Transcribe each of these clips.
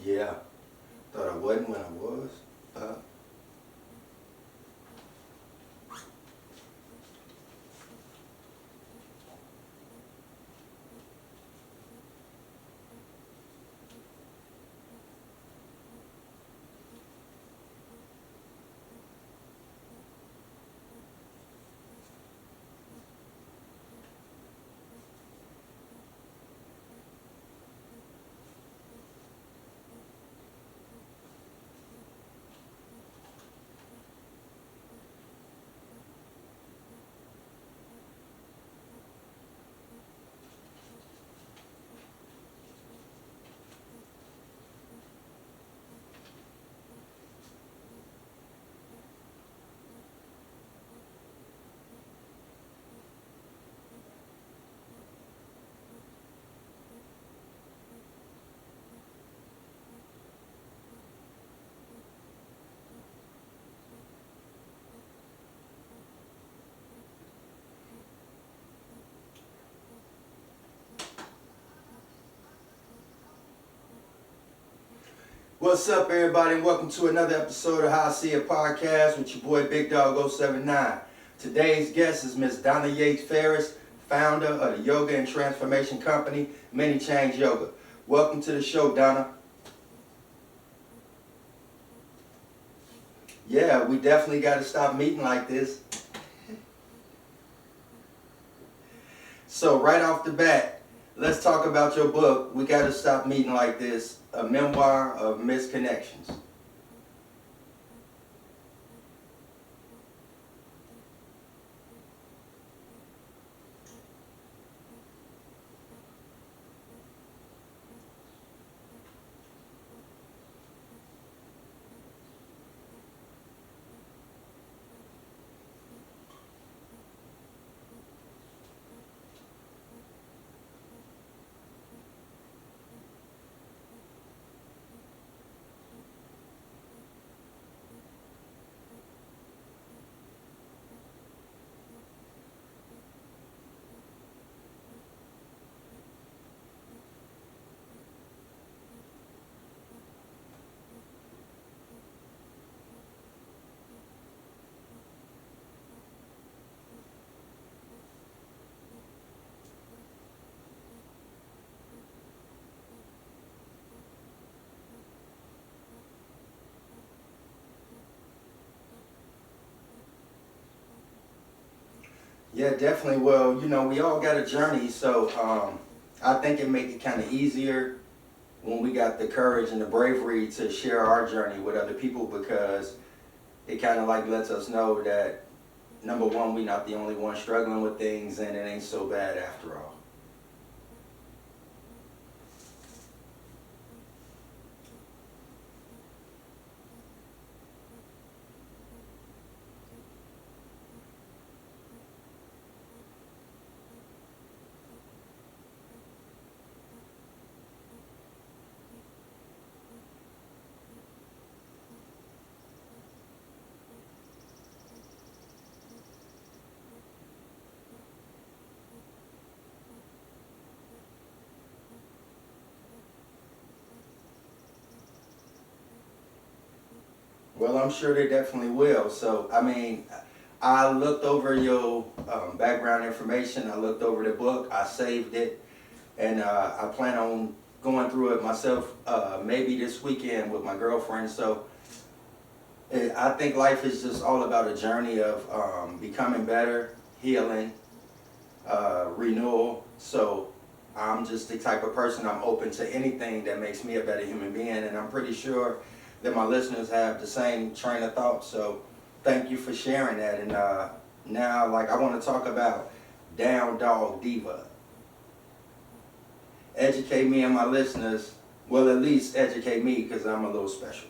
Yeah, thought I wasn't when I was. Uh, What's up, everybody, and welcome to another episode of How I See It podcast with your boy Big Dawg079. Today's guest is Miss Donna Ferris, founder of the yoga and transformation company, Many Change Yoga. Welcome to the show, Donna. Yeah, we definitely got to stop meeting like this. So right off the bat, let's talk about your book, We Got to Stop Meeting Like This, a memoir of misconnections. Yeah, definitely. Well, we all got a journey, so I think it make it kind of easier when we got the courage and the bravery to share our journey with other people, because it kind of like lets us know that, number one, we're not the only one struggling with things, and it ain't so bad after all. Well, I'm sure they definitely will. So, I mean, I looked over your background information. I looked over the book. I saved it, and I plan on going through it myself maybe this weekend with my girlfriend. So, I think life is just all about a journey of becoming better, healing, renewal. So, I'm just the type of person, I'm open to anything that makes me a better human being, and I'm pretty sure that my listeners have the same train of thought. So thank you for sharing that. And now, like, I want to talk about Dog Diva. Educate me and my listeners. Well, at least educate me, because I'm a little special.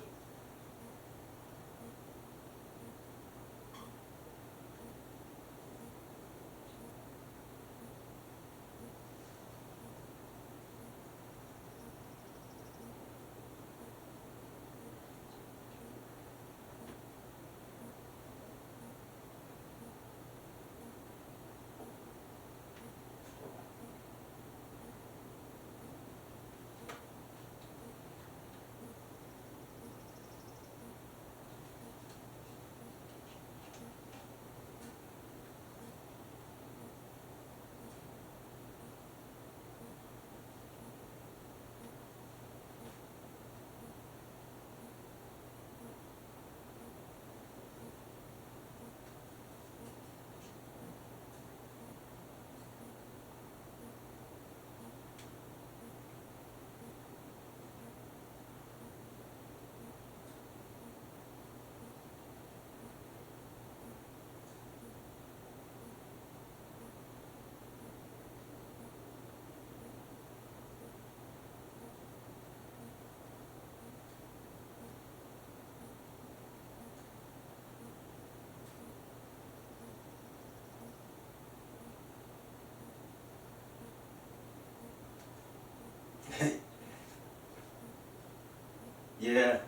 Yeah.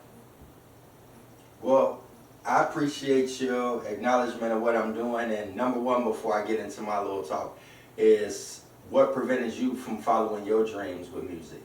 Well, I appreciate your acknowledgement of what I'm doing. And number one, before I get into my little talk, is what prevented you from following your dreams with music?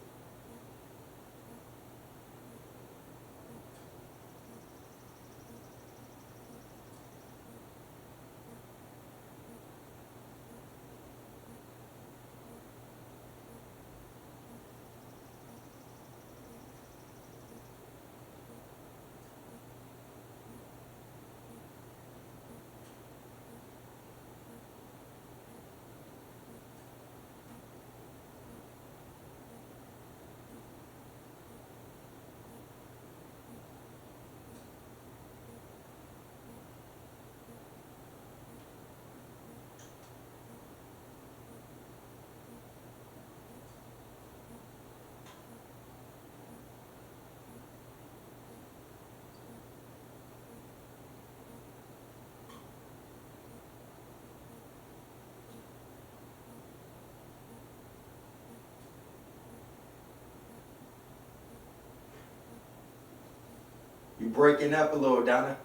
You breaking up a little, Donna.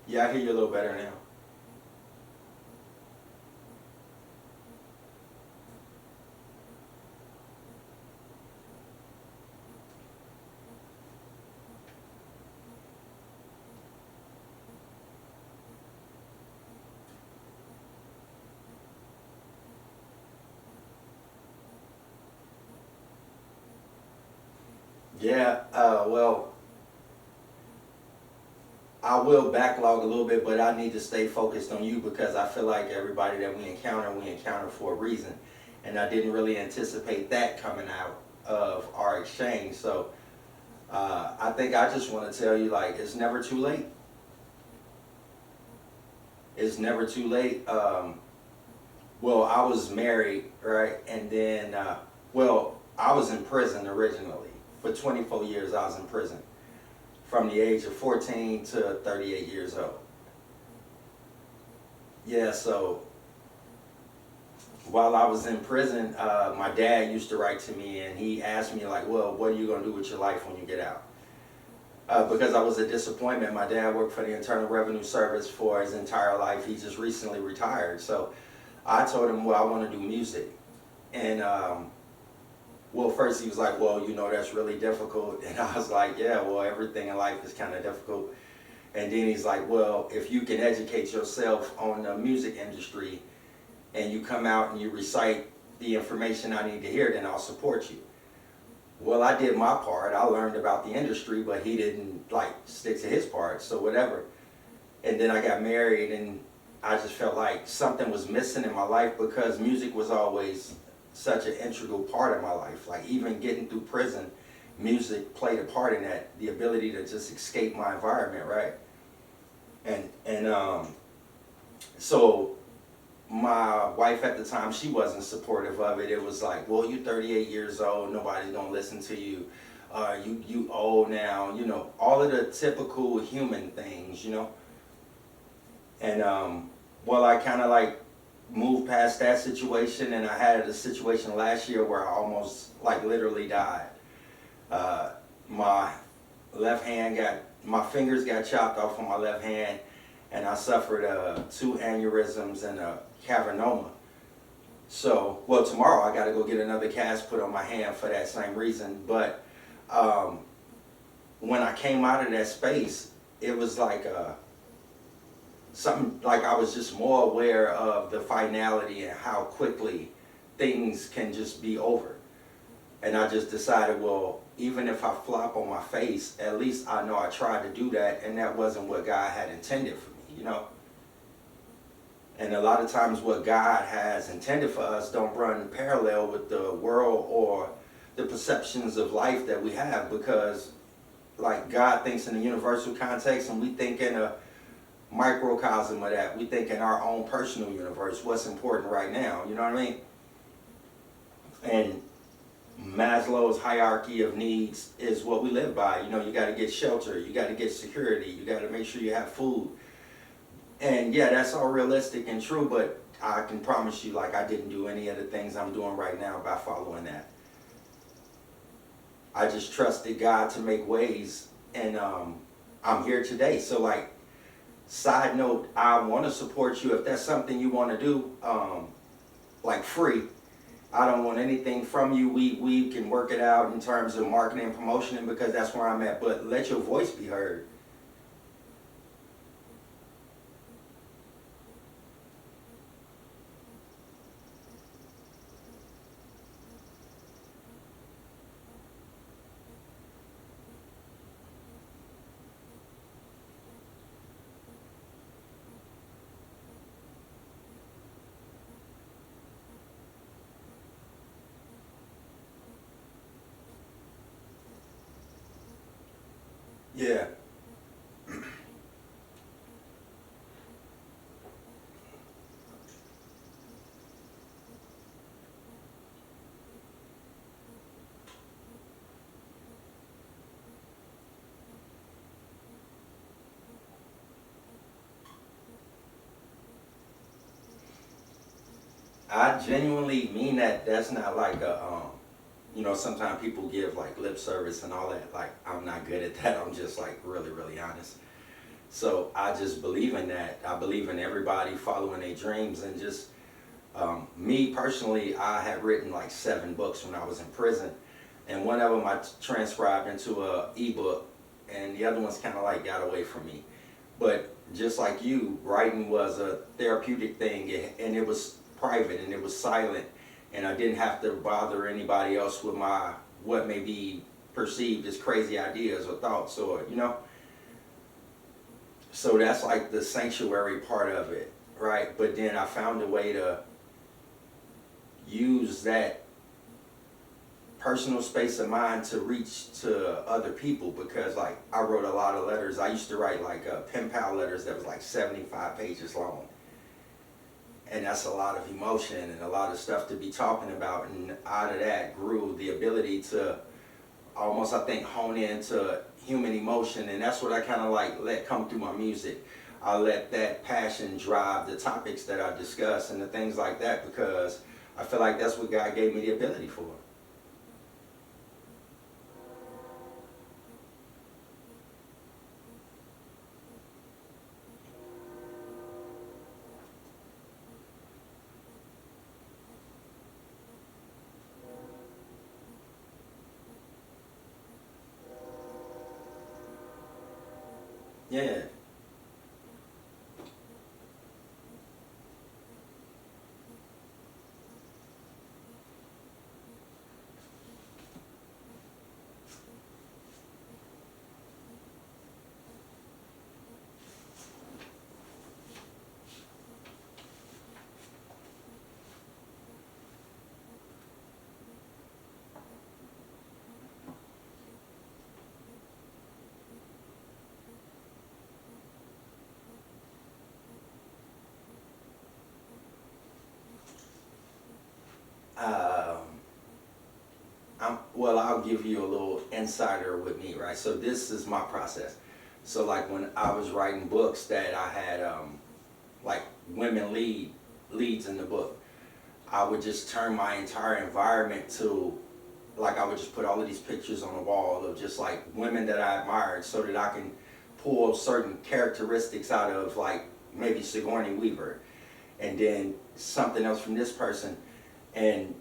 Yeah, I hear you a little better now. Yeah, well, I will backlog a little bit, but I need to stay focused on you because I feel like everybody that we encounter for a reason. And I didn't really anticipate that coming out of our exchange. So I think I just want to tell you, like, it's never too late. It's never too late. Well, I was married, right? And then, well, I was in prison originally. For 24 years, I was in prison from the age of 14 to 38 years old. Yeah, so while I was in prison, my dad used to write to me and he asked me, like, well, what are you going to do with your life when you get out? Because I was a disappointment. My dad worked for the Internal Revenue Service for his entire life. He just recently retired. So I told him, well, I want to do music. And well, first he was like, well, you know, that's really difficult. And I was like, yeah, well, everything in life is kind of difficult. And then he's like, well, if you can educate yourself on the music industry and you come out and you recite the information I need to hear, then I'll support you. Well, I did my part. I learned about the industry, but he didn't like stick to his part, so whatever. And then I got married and I just felt like something was missing in my life because music was always such an integral part of my life. Like even getting through prison, music played a part in that, the ability to just escape my environment, right? And so my wife at the time, she wasn't supportive of it. It was like, well, you're 38 years old, nobody's gonna listen to you. You old now, you know, all of the typical human things, you know. And well, I kind of like moved past that situation, and I had a situation last year where I almost like literally died. My left hand my fingers got chopped off on my left hand, and I suffered 2 aneurysms and a cavernoma. So, well, tomorrow I got to go get another cast put on my hand for that same reason. But when I came out of that space, it was like something like I was just more aware of the finality and how quickly things can just be over. And I just decided, well, even if I flop on my face, at least I know I tried to do that, and that wasn't what God had intended for me, you know? And a lot of times what God has intended for us don't run parallel with the world or the perceptions of life that we have, because like God thinks in a universal context and we think in a microcosm of that. We think in our own personal universe, what's important right now, you know what I mean? And Maslow's hierarchy of needs is what we live by. You know, you got to get shelter, you got to get security, you got to make sure you have food. And yeah, that's all realistic and true, but I can promise you, like, I didn't do any of the things I'm doing right now by following that. I just trusted God to make ways, and I'm here today. So, like, side note, I want to support you if that's something you want to do, like free. I don't want anything from you. We can work it out in terms of marketing and promotion because that's where I'm at. But let your voice be heard. Yeah. I genuinely mean that. That's not like a, sometimes people give like lip service and all that. Like, I'm not good at that. I'm just like really, really honest. So I just believe in that. I believe in everybody following their dreams and just, me personally, I had written like 7 books when I was in prison. And one of them I transcribed into a ebook, and the other ones kind of like got away from me. But just like you, writing was a therapeutic thing, and it was private and it was silent, and I didn't have to bother anybody else with my what may be perceived as crazy ideas or thoughts, or So that's like the sanctuary part of it, right? But then I found a way to use that personal space of mine to reach to other people, because like I wrote a lot of letters. I used to write like pen pal letters that was like 75 pages long, and that's a lot of emotion and a lot of stuff to be talking about. And out of that grew the ability to almost, I think, hone into human emotion, and that's what I kind of like let come through my music. I let that passion drive the topics that I discuss and the things like that, because I feel like that's what God gave me the ability for. Yeah. Um, well, I'll give you a little insider with me, right? So this is my process. So like when I was writing books that I had like women leads in the book, I would just turn my entire environment to, like, I would just put all of these pictures on the wall of just like women that I admired, so that I can pull certain characteristics out of, like, maybe Sigourney Weaver, and then something else from this person. And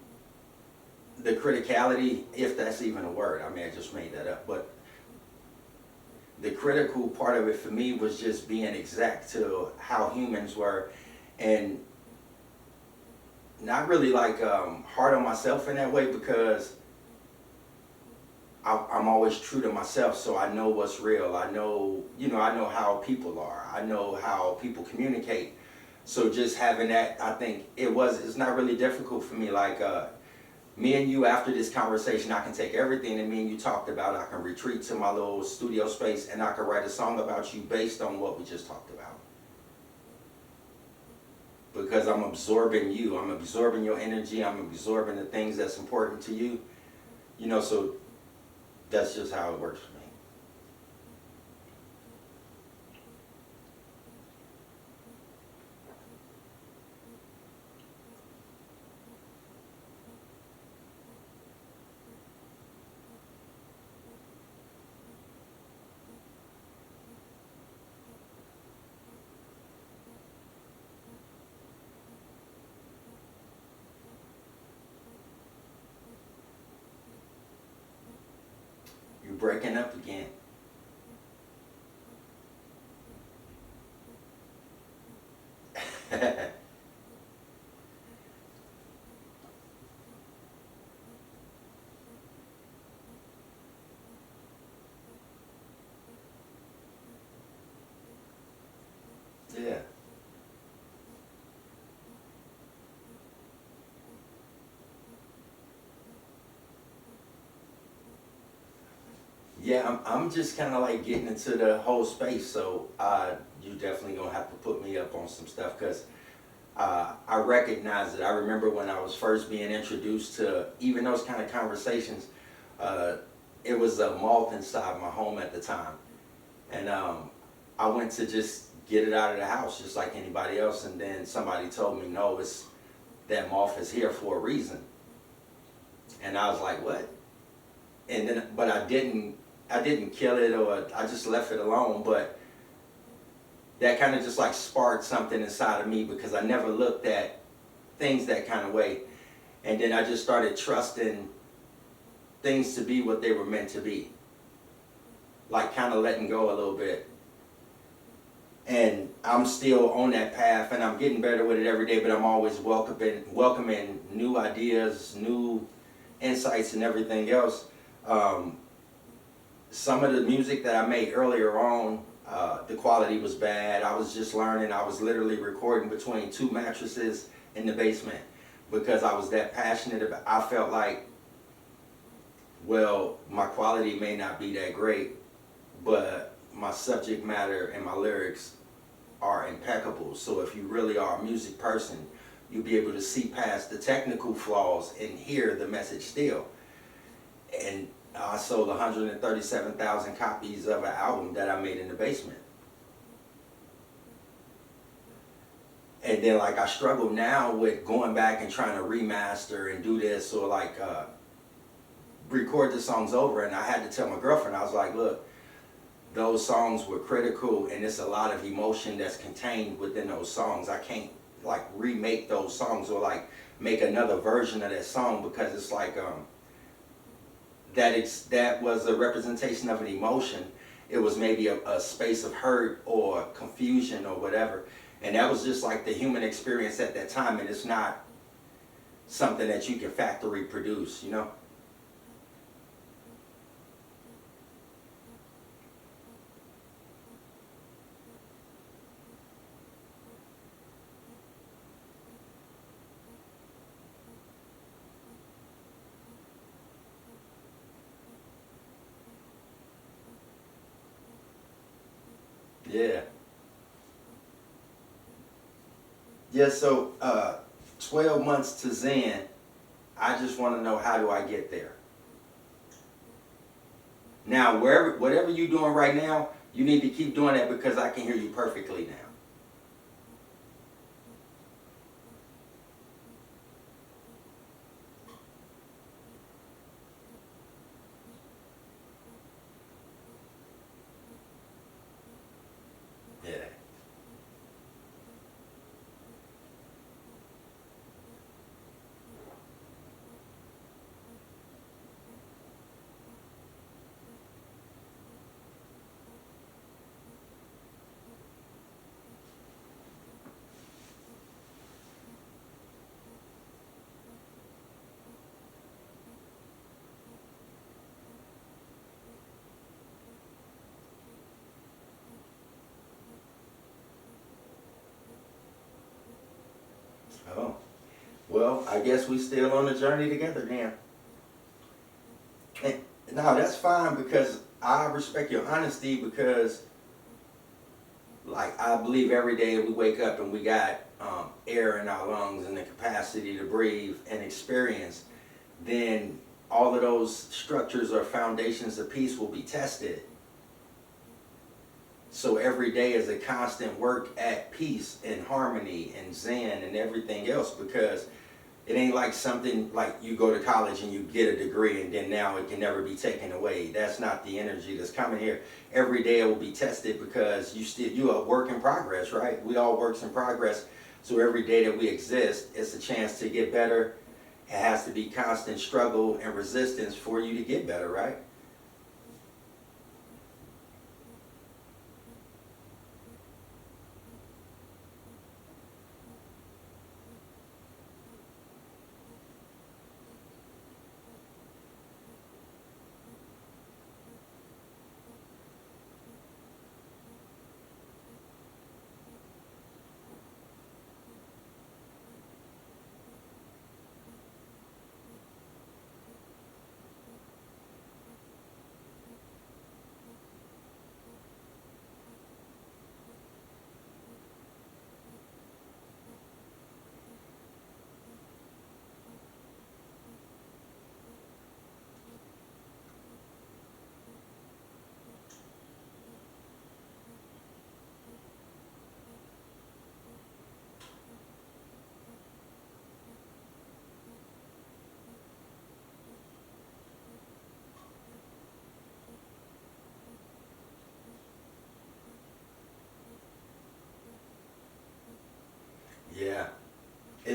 the criticality, if that's even a word, I mean, I just made that up, but the critical part of it for me was just being exact to how humans were, and not really like hard on myself in that way, because I'm always true to myself, so I know what's real. I know, I know how people are. I know how people communicate. So just having that, I think it's not really difficult for me. Like, me and you, after this conversation, I can take everything that me and you talked about, I can retreat to my little studio space, and I can write a song about you based on what we just talked about. Because I'm absorbing you, I'm absorbing your energy, I'm absorbing the things that's important to you. So that's just how it works for me. breaking up again. Yeah. Yeah, I'm just kind of like getting into the whole space, so you definitely gonna have to put me up on some stuff because I recognize it. I remember when I was first being introduced to even those kind of conversations. Uh, it was a moth inside my home at the time, and I went to just get it out of the house just like anybody else, and then somebody told me, no, it's that moth is here for a reason, and I was like, what? And then, but I didn't kill it, or I just left it alone, but that kind of just like sparked something inside of me because I never looked at things that kind of way. And then I just started trusting things to be what they were meant to be. Like kind of letting go a little bit. And I'm still on that path and I'm getting better with it every day, but I'm always welcoming new ideas, new insights and everything else. Some of the music that I made earlier on, the quality was bad. I was just learning. I was literally recording between two mattresses in the basement because I was that passionate about. I felt like, well, my quality may not be that great, but my subject matter and my lyrics are impeccable. So if you really are a music person, you'll be able to see past the technical flaws and hear the message still. And I sold 137,000 copies of an album that I made in the basement. And then like I struggle now with going back and trying to remaster and do this or like record the songs over. And I had to tell my girlfriend, I was like, look, those songs were critical and it's a lot of emotion that's contained within those songs. I can't like remake those songs or like make another version of that song because it's like that was a representation of an emotion. It was maybe a space of hurt or confusion or whatever. And that was just like the human experience at that time, and it's not something that you can factory produce, you know? Yeah. Yeah, so 12 months to Zen, I just want to know, how do I get there? Now, whatever you're doing right now, you need to keep doing that because I can hear you perfectly now. Yeah. Oh, well, I guess we still on the journey together then. And, no, that's fine because I respect your honesty because, like, I believe every day we wake up and we got air in our lungs and the capacity to breathe and experience, then all of those structures or foundations of peace will be tested. So every day is a constant work at peace and harmony and Zen and everything else because it ain't like something like you go to college and you get a degree and then now it can never be taken away. That's not the energy that's coming here. Every day it will be tested because you are a work in progress, right? We all works in progress. So every day that we exist, it's a chance to get better. It has to be constant struggle and resistance for you to get better, right?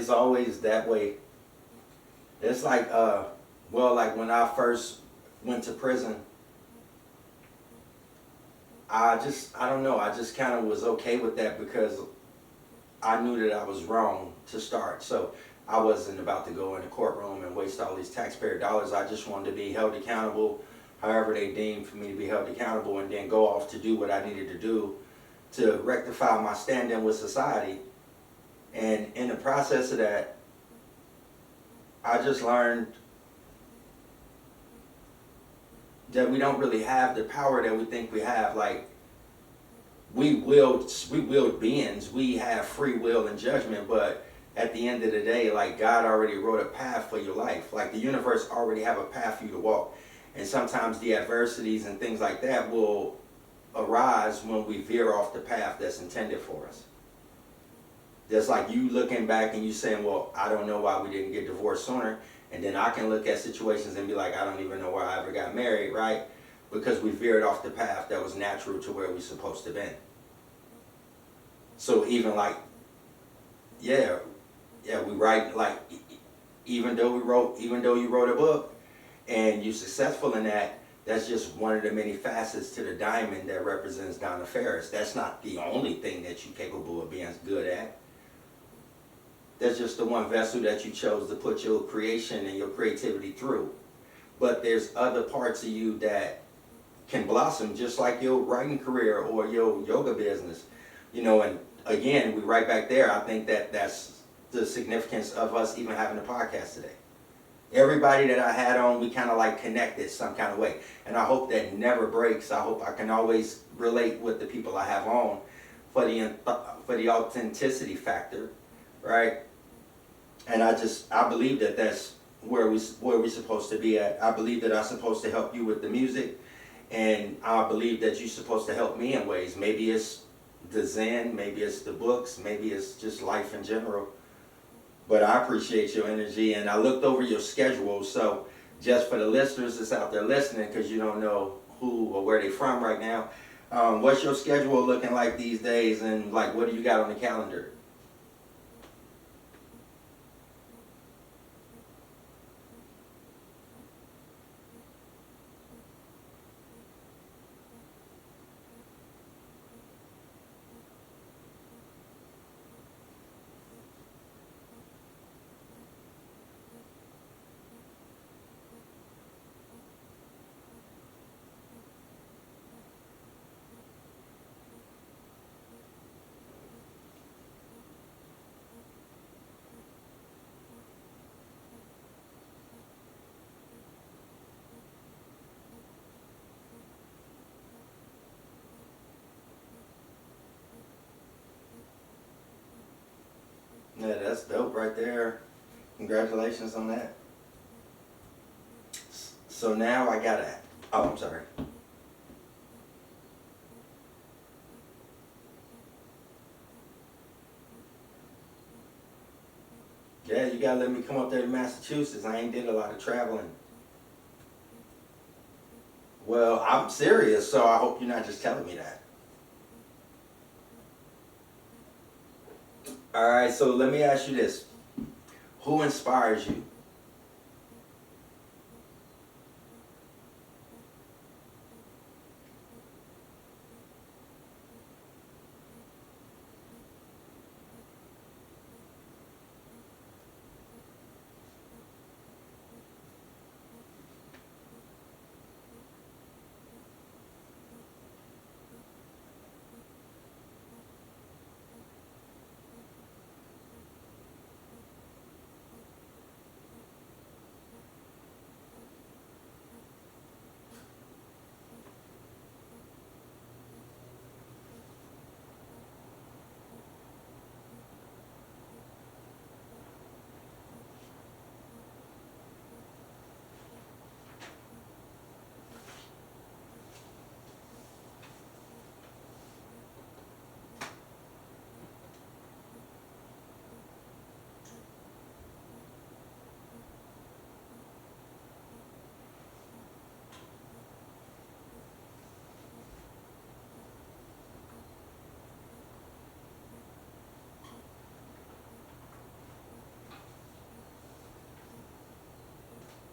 it's always that way. It's like, well, like when I first went to prison, I don't know, I just kind of was okay with that because I knew that I was wrong to start. So I wasn't about to go in the courtroom and waste all these taxpayer dollars. I just wanted to be held accountable, however they deemed for me to be held accountable, and then go off to do what I needed to do to rectify my standing with society. And in the process of that, I just learned that we don't really have the power that we think we have. Like, we willed beings, we have free will and judgment, but at the end of the day, like, God already wrote a path for your life. Like, the universe already have a path for you to walk. And sometimes the adversities and things like that will arise when we veer off the path that's intended for us. Just like you looking back and you saying, well, I don't know why we didn't get divorced sooner. And then I can look at situations and be like, I don't even know why I ever got married, right? Because we veered off the path that was natural to where we're supposed to be. So even like, yeah, we write, like, even though you wrote a book and you're successful in that, that's just one of the many facets to the diamond that represents Donna Ferris. That's not the only thing that you're capable of being good at. That's just the one vessel that you chose to put your creation and your creativity through. But there's other parts of you that can blossom, just like your writing career or your yoga business. You know, and again, we right back there. I think that that's the significance of us even having a podcast today. Everybody that I had on, we kind of like connected some kind of way. And I hope that never breaks. I hope I can always relate with the people I have on for the authenticity factor, right? And I believe that that's where we're supposed to be at. I believe that I'm supposed to help you with the music, and I believe that you're supposed to help me in ways. Maybe it's the Zen, maybe it's the books, maybe it's just life in general. But I appreciate your energy, and I looked over your schedule. So just for the listeners that's out there listening, because you don't know who or where they're from right now, what's your schedule looking like these days, and like what do you got on the calendar? Yeah, that's dope right there. Congratulations on that. So now I gotta, oh, I'm sorry. Yeah, you gotta let me come up there to Massachusetts. I ain't did a lot of traveling. Well, I'm serious, so I hope you're not just telling me that. All right, so let me ask you this. Who inspires you?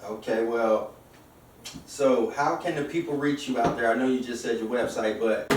Okay, well, so how can the people reach you out there? I know you just said your website, but